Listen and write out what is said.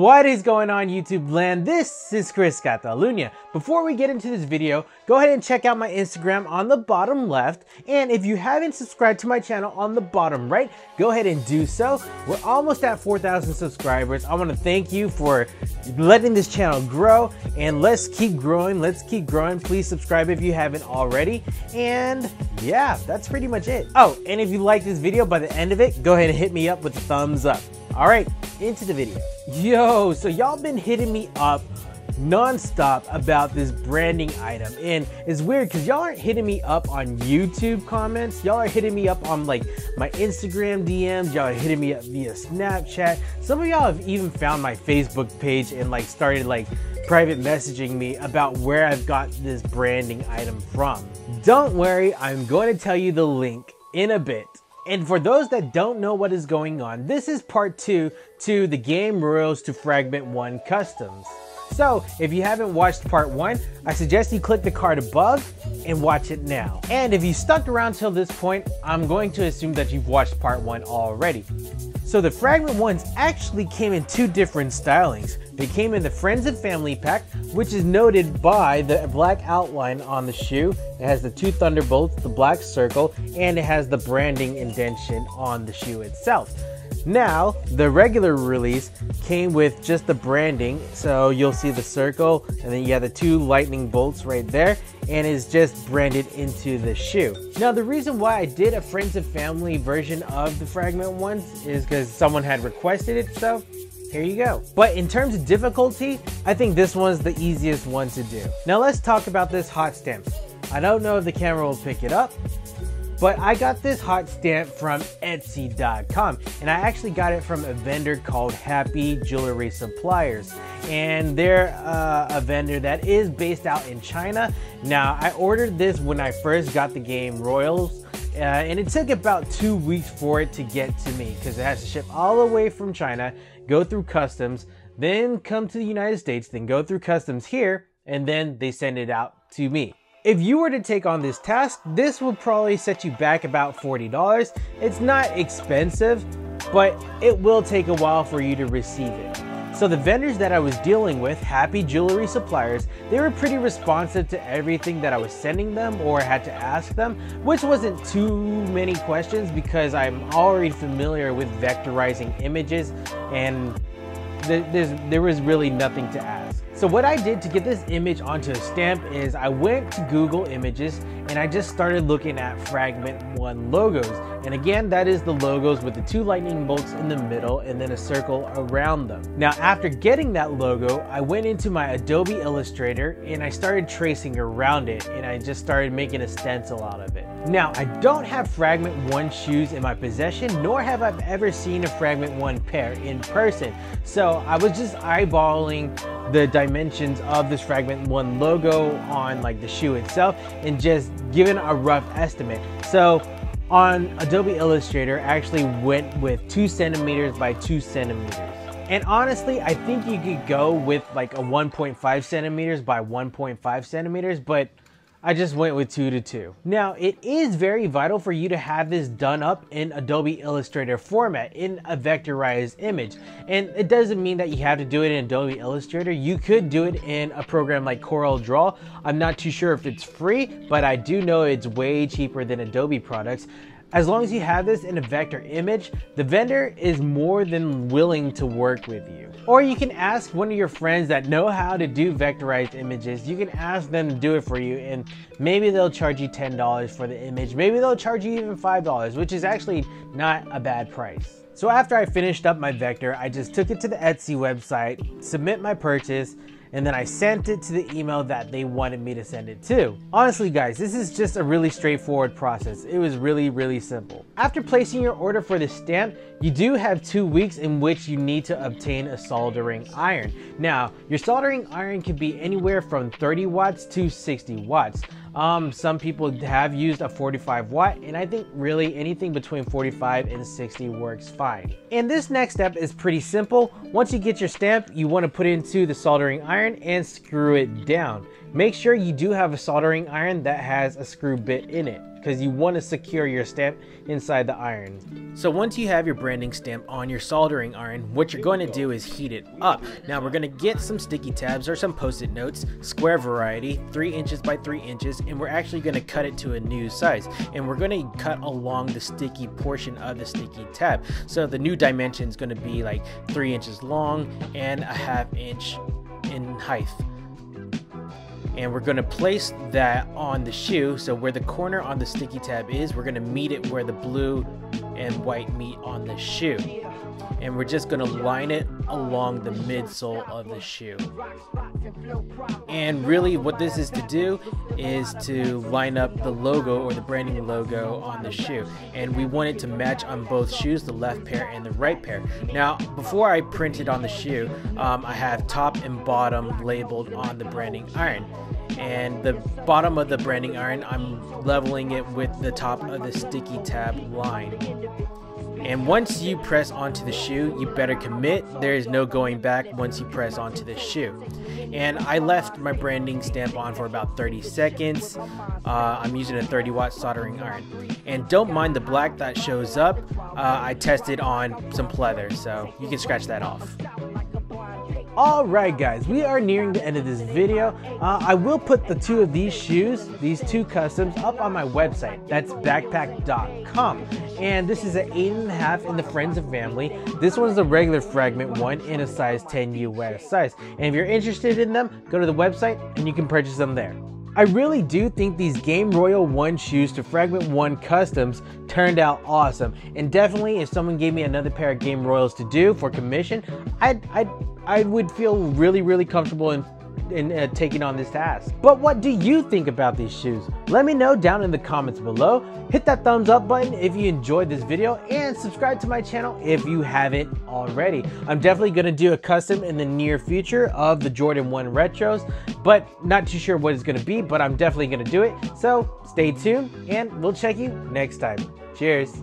What is going on, YouTube land? This is Chris Catalunya. Before we get into this video, go ahead and check out my Instagram on the bottom left. And if you haven't subscribed to my channel on the bottom right, go ahead and do so. We're almost at 4,000 subscribers. I want to thank you for letting this channel grow, and let's keep growing. Please subscribe if you haven't already. And yeah, that's pretty much it. Oh, and if you like this video, by the end of it, go ahead and hit me up with a thumbs up. All right, into the video. Yo, so y'all been hitting me up non-stop about this branding item, and it's weird because y'all aren't hitting me up on YouTube comments. Y'all are hitting me up on like my Instagram DMs. Y'all are hitting me up via Snapchat. Some of y'all have even found my Facebook page and like started like private messaging me about where I've got this branding item from. Don't worry, I'm going to tell you the link in a bit. And for those that don't know what is going on, this is part 2 to the game Royals to Fragment 1 Customs. So if you haven't watched part 1, I suggest you click the card above and watch it now. And if you stuck around till this point, I'm going to assume that you've watched part 1 already. So the Fragment 1s actually came in 2 different stylings. They came in the Friends and Family pack, which is noted by the black outline on the shoe. It has the 2 thunderbolts, the black circle, and it has the branding indentation on the shoe itself. Now, the regular release came with just the branding, so you'll see the circle, and then you have the 2 lightning bolts right there, and it's just branded into the shoe. Now, the reason why I did a Friends and Family version of the Fragment ones is because someone had requested it, so here you go. But in terms of difficulty, I think this one's the easiest one to do. Now let's talk about this hot stamp. I don't know if the camera will pick it up, but I got this hot stamp from Etsy.com, and I actually got it from a vendor called Happy Jewelry Suppliers, and they're a vendor that is based out in China. Now, I ordered this when I first got the game Royals, and it took about 2 weeks for it to get to me because it has to ship all the way from China, go through customs, then come to the United States, then go through customs here, and then they send it out to me. If you were to take on this task, this would probably set you back about $40. It's not expensive, but it will take a while for you to receive it. So the vendors that I was dealing with, Happy Jewelry Suppliers, they were pretty responsive to everything that I was sending them or had to ask them, which wasn't too many questions because I'm already familiar with vectorizing images, and there was really nothing to ask. So what I did to get this image onto a stamp is I went to Google Images and I just started looking at Fragment 1 logos. And again, that is the logos with the 2 lightning bolts in the middle and then a circle around them. Now, after getting that logo, I went into my Adobe Illustrator and I started tracing around it, and I just started making a stencil out of it. Now, I don't have Fragment 1 shoes in my possession, nor have I ever seen a Fragment 1 pair in person. So I was just eyeballing the dimensions of this Fragment 1 logo on like the shoe itself and just giving a rough estimate. So on Adobe Illustrator, I actually went with 2 centimeters by 2 centimeters. And honestly, I think you could go with like a 1.5 centimeters by 1.5 centimeters, but I just went with 2 to 2. Now, it is very vital for you to have this done up in Adobe Illustrator format in a vectorized image. And it doesn't mean that you have to do it in Adobe Illustrator. You could do it in a program like CorelDRAW. I'm not too sure if it's free, but I do know it's way cheaper than Adobe products. As long as you have this in a vector image, the vendor is more than willing to work with you. Or you can ask one of your friends that know how to do vectorized images. You can ask them to do it for you, and maybe they'll charge you $10 for the image. Maybe they'll charge you even $5, which is actually not a bad price. So after I finished up my vector, I just took it to the Etsy website, submit my purchase, and then I sent it to the email that they wanted me to send it to. Honestly guys, this is just a really straightforward process. It was really simple. After placing your order for the stamp, you do have 2 weeks in which you need to obtain a soldering iron. Now, your soldering iron can be anywhere from 30 watts to 60 watts. Some people have used a 45 watt, and I think really anything between 45 and 60 works fine. And this next step is pretty simple. Once you get your stamp, you want to put it into the soldering iron and screw it down. Make sure you do have a soldering iron that has a screw bit in it, because you want to secure your stamp inside the iron. So once you have your branding stamp on your soldering iron, what you're going to do is heat it up. Now we're going to get some sticky tabs or some post-it notes, square variety, 3 inches by 3 inches, and we're actually going to cut it to a new size. And we're going to cut along the sticky portion of the sticky tab. So the new dimension is going to be like 3 inches long and a 1/2 inch in height. And we're going to place that on the shoe. So where the corner on the sticky tab is, we're going to meet it where the blue and white meet on the shoe. And we're just going to line it along the midsole of the shoe. And really what this is to do is to line up the logo or the branding logo on the shoe. And we want it to match on both shoes, the left pair and the right pair. Now, before I print it on the shoe, I have top and bottom labeled on the branding iron. And the bottom of the branding iron, I'm leveling it with the top of the sticky tab line. And once you press onto the shoe, you better commit. There is no going back once you press onto the shoe. And I left my branding stamp on for about 30 seconds. I'm using a 30-watt soldering iron. And don't mind the black that shows up. I tested on some pleather, so you can scratch that off. Alright guys, we are nearing the end of this video. I will put the 2 of these shoes, these 2 customs, up on my website. That's backpack.com. And this is an 8.5 in the friends and family. This one's the regular fragment one in a size 10 US size. And if you're interested in them, go to the website and you can purchase them there. I really do think these Game Royal 1 shoes to Fragment 1 customs turned out awesome. And definitely if someone gave me another pair of Game Royals to do for commission, I would feel really comfortable in taking on this task. But what do you think about these shoes? Let me know down in the comments below. Hit that thumbs up button if you enjoyed this video and subscribe to my channel if you haven't already. I'm definitely going to do a custom in the near future of the Jordan 1 retros, but not too sure what it's going to be, but I'm definitely going to do it. So stay tuned and we'll check you next time. Cheers.